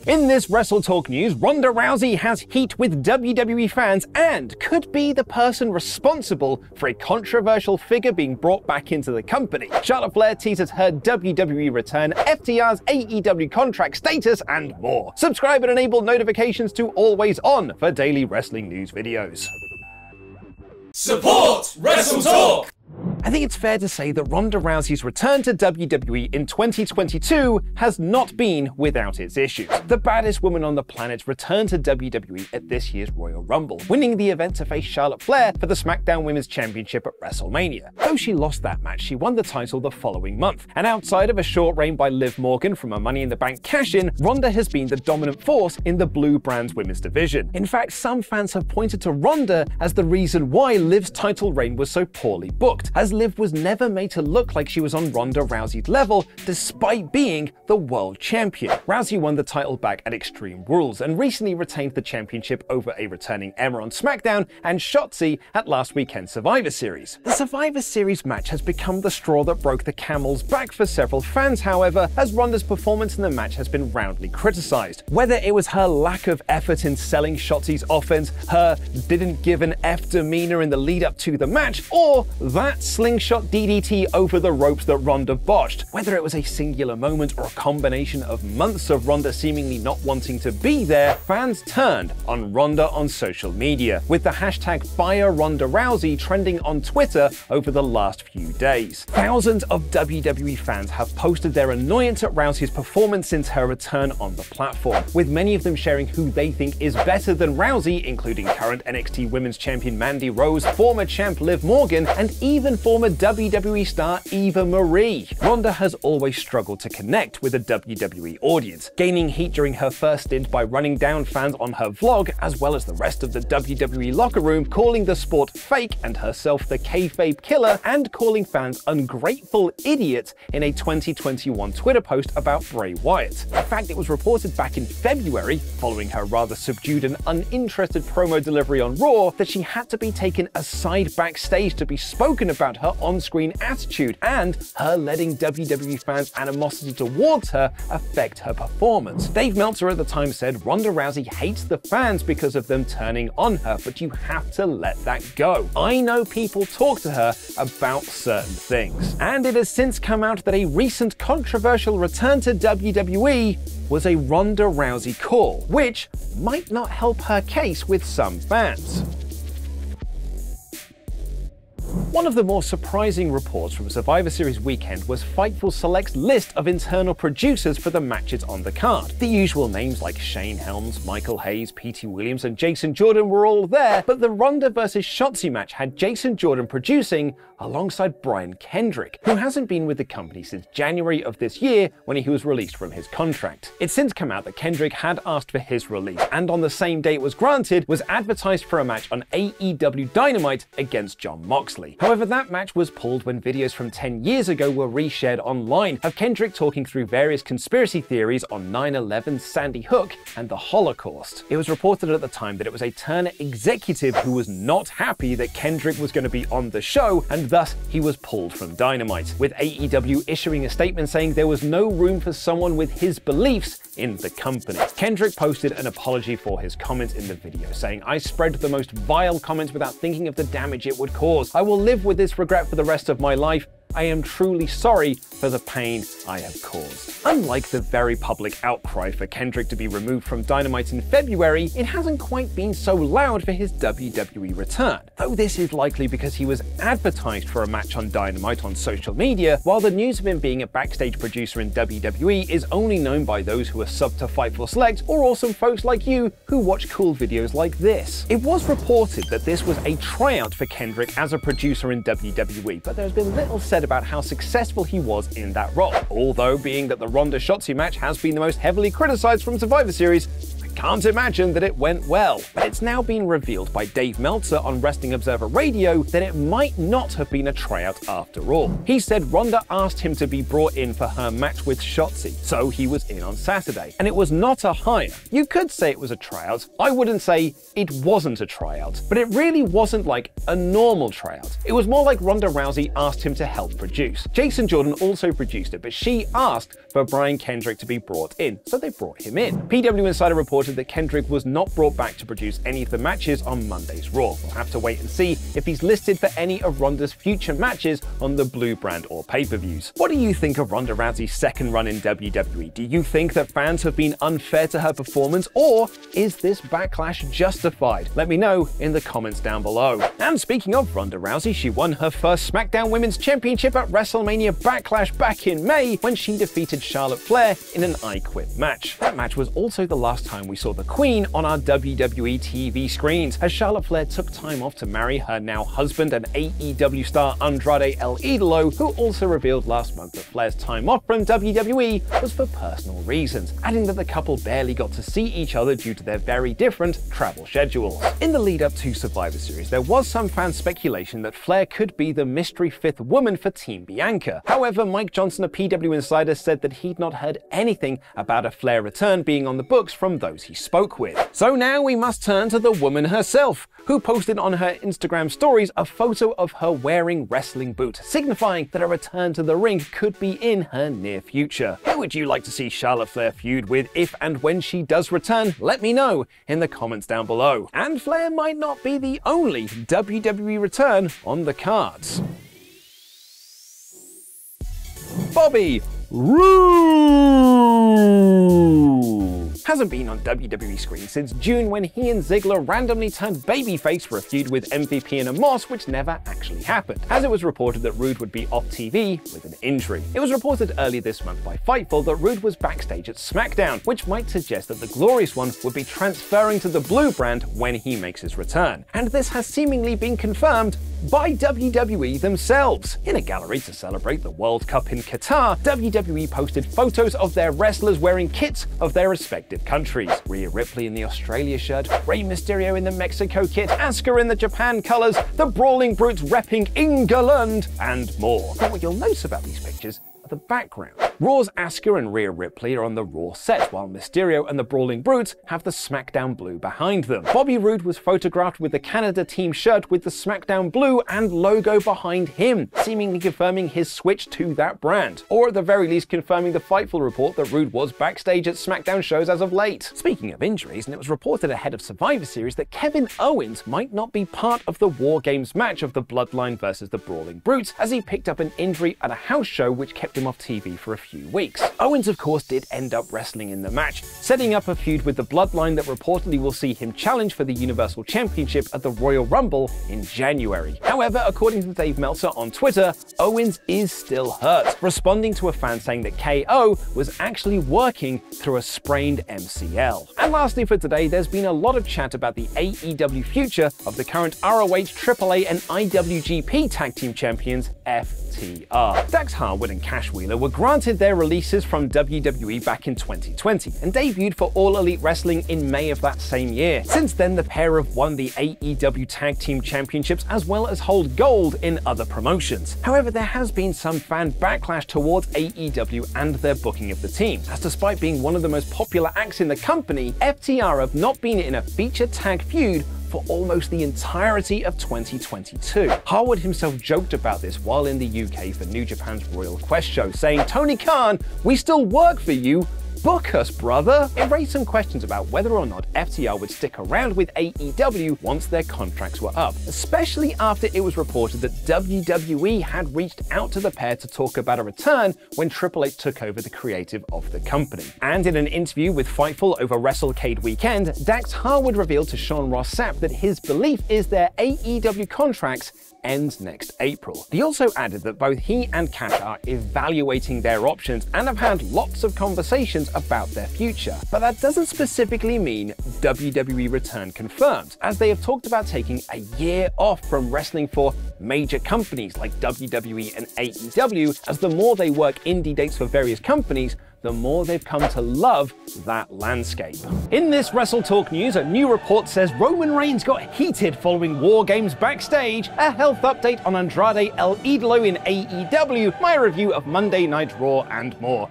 In this WrestleTalk news, Ronda Rousey has heat with WWE fans and could be the person responsible for a controversial figure being brought back into the company. Charlotte Flair teases her WWE return, FTR's AEW contract status, and more. Subscribe and enable notifications to always on for daily wrestling news videos. Support WrestleTalk! I think it's fair to say that Ronda Rousey's return to WWE in 2022 has not been without its issues. The baddest woman on the planet returned to WWE at this year's Royal Rumble, winning the event to face Charlotte Flair for the SmackDown Women's Championship at WrestleMania. Though she lost that match, she won the title the following month, and outside of a short reign by Liv Morgan from a Money in the Bank cash-in, Ronda has been the dominant force in the Blue Brand's women's division. In fact, some fans have pointed to Ronda as the reason why Liv's title reign was so poorly booked, as Liv was never made to look like she was on Ronda Rousey's level despite being the world champion. Rousey won the title back at Extreme Rules and recently retained the championship over a returning Emma on SmackDown and Shotzi at last weekend's Survivor Series. The Survivor Series match has become the straw that broke the camel's back for several fans, however, as Ronda's performance in the match has been roundly criticized. Whether it was her lack of effort in selling Shotzi's offense, her didn't give an F demeanor in the lead up to the match, or that slingshot DDT over the ropes that Ronda botched. Whether it was a singular moment or a combination of months of Ronda seemingly not wanting to be there, fans turned on Ronda on social media, with the hashtag #FireRondaRousey trending on Twitter over the last few days. Thousands of WWE fans have posted their annoyance at Rousey's performance since her return on the platform, with many of them sharing who they think is better than Rousey, including current NXT Women's Champion Mandy Rose, former champ Liv Morgan, and even former WWE star Eva Marie. Ronda has always struggled to connect with a WWE audience, gaining heat during her first stint by running down fans on her vlog, as well as the rest of the WWE locker room, calling the sport fake and herself the kayfabe killer, and calling fans ungrateful idiots in a 2021 Twitter post about Bray Wyatt. In fact, it was reported back in February, following her rather subdued and uninterested promo delivery on Raw, that she had to be taken aside backstage to be spoken about her on-screen attitude and her letting WWE fans' animosity towards her affect her performance. Dave Meltzer at the time said Ronda Rousey hates the fans because of them turning on her, but you have to let that go. I know people talk to her about certain things. And it has since come out that a recent controversial return to WWE was a Ronda Rousey call, which might not help her case with some fans. One of the more surprising reports from Survivor Series weekend was Fightful Select's list of internal producers for the matches on the card. The usual names like Shane Helms, Michael Hayes, P.T. Williams, and Jason Jordan were all there, but the Ronda vs. Shotzi match had Jason Jordan producing alongside Brian Kendrick, who hasn't been with the company since January of this year when he was released from his contract. It's since come out that Kendrick had asked for his release, and on the same day it was granted, was advertised for a match on AEW Dynamite against Jon Moxley. However, that match was pulled when videos from 10 years ago were reshared online of Kendrick talking through various conspiracy theories on 9/11, Sandy Hook, and the Holocaust. It was reported at the time that it was a Turner executive who was not happy that Kendrick was going to be on the show, and thus he was pulled from Dynamite, with AEW issuing a statement saying there was no room for someone with his beliefs in the company. Kendrick posted an apology for his comments in the video, saying, "I spread the most vile comments without thinking of the damage it would cause. I will live with this regret for the rest of my life. I am truly sorry for the pain I have caused." Unlike the very public outcry for Kendrick to be removed from Dynamite in February, it hasn't quite been so loud for his WWE return. Though this is likely because he was advertised for a match on Dynamite on social media, while the news of him being a backstage producer in WWE is only known by those who are subbed to Fightful Select or awesome folks like you who watch cool videos like this. It was reported that this was a tryout for Kendrick as a producer in WWE, but there's been little said about how successful he was in that role. Although, being that the Ronda Shotzi match has been the most heavily criticized from Survivor Series, I Can't imagine that it went well. But it's now been revealed by Dave Meltzer on Wrestling Observer Radio that it might not have been a tryout after all. He said Ronda asked him to be brought in for her match with Shotzi, so he was in on Saturday. And it was not a hire. You could say it was a tryout. I wouldn't say it wasn't a tryout, but it really wasn't like a normal tryout. It was more like Ronda Rousey asked him to help produce. Jason Jordan also produced it, but she asked for Brian Kendrick to be brought in, so they brought him in. PW Insider reported that Kendrick was not brought back to produce any of the matches on Monday's Raw. We'll have to wait and see if he's listed for any of Ronda's future matches on the Blue brand or pay-per-views. What do you think of Ronda Rousey's second run in WWE? Do you think that fans have been unfair to her performance, or is this backlash justified? Let me know in the comments down below. And speaking of Ronda Rousey, she won her first SmackDown Women's Championship at WrestleMania Backlash back in May when she defeated Charlotte Flair in an I Quit match. That match was also the last time we saw the Queen on our WWE TV screens, as Charlotte Flair took time off to marry her now husband and AEW star Andrade El Idolo, who also revealed last month that Flair's time off from WWE was for personal reasons, adding that the couple barely got to see each other due to their very different travel schedules. In the lead up to Survivor Series, there was some fan speculation that Flair could be the mystery fifth woman for Team Bianca. However, Mike Johnson, a PW Insider, said that he'd not heard anything about a Flair return being on the books from those he spoke with. So now we must turn to the woman herself, who posted on her Instagram stories a photo of her wearing wrestling boots, signifying that a return to the ring could be in her near future. Who would you like to see Charlotte Flair feud with if and when she does return? Let me know in the comments down below. And Flair might not be the only WWE return on the cards. Bobby Roode hasn't been on WWE screen since June, when he and Ziggler randomly turned babyface for a feud with MVP and Omos, which never actually happened, as it was reported that Roode would be off TV with an injury. It was reported earlier this month by Fightful that Roode was backstage at SmackDown, which might suggest that the Glorious One would be transferring to the Blue brand when he makes his return. And this has seemingly been confirmed by WWE themselves. In a gallery to celebrate the World Cup in Qatar, WWE posted photos of their wrestlers wearing kits of their respective countries. Rhea Ripley in the Australia shirt, Rey Mysterio in the Mexico kit, Asuka in the Japan colors, the Brawling Brutes repping England, and more. But what you'll notice about these pictures are the background. Raw's Asuka and Rhea Ripley are on the Raw set, while Mysterio and the Brawling Brutes have the SmackDown blue behind them. Bobby Roode was photographed with the Canada team shirt with the SmackDown blue and logo behind him, seemingly confirming his switch to that brand, or at the very least confirming the Fightful report that Roode was backstage at SmackDown shows as of late. Speaking of injuries, and it was reported ahead of Survivor Series that Kevin Owens might not be part of the War Games match of the Bloodline versus the Brawling Brutes, as he picked up an injury at a house show which kept him off TV for a few weeks. Owens, of course, did end up wrestling in the match, setting up a feud with the Bloodline that reportedly will see him challenge for the Universal Championship at the Royal Rumble in January. However, according to Dave Meltzer on Twitter, Owens is still hurt, responding to a fan saying that KO was actually working through a sprained MCL. And lastly for today, there's been a lot of chat about the AEW future of the current ROH, AAA and IWGP Tag Team Champions, FTR. Dax Harwood and Cash Wheeler were granted their releases from WWE back in 2020 and debuted for All Elite Wrestling in May of that same year. Since then, the pair have won the AEW Tag Team Championships as well as hold gold in other promotions. However, there has been some fan backlash towards AEW and their booking of the team, as despite being one of the most popular acts in the company, FTR have not been in a feature tag feud for almost the entirety of 2022. Harwood himself joked about this while in the UK for New Japan's Royal Quest show, saying, "Tony Khan, we still work for you. Book us, brother." It raised some questions about whether or not FTR would stick around with AEW once their contracts were up, especially after it was reported that WWE had reached out to the pair to talk about a return when Triple H took over the creative of the company. And in an interview with Fightful over WrestleCade weekend, Dax Harwood revealed to Sean Ross Sapp that his belief is their AEW contracts ends next April. He also added that both he and Cash are evaluating their options and have had lots of conversations about their future. But that doesn't specifically mean WWE return confirmed, as they have talked about taking a year off from wrestling for major companies like WWE and AEW, as the more they work indie dates for various companies, the more they've come to love that landscape. In this WrestleTalk news, a new report says Roman Reigns got heated following War Games backstage, a health update on Andrade El Idolo in AEW, my review of Monday Night Raw, and more.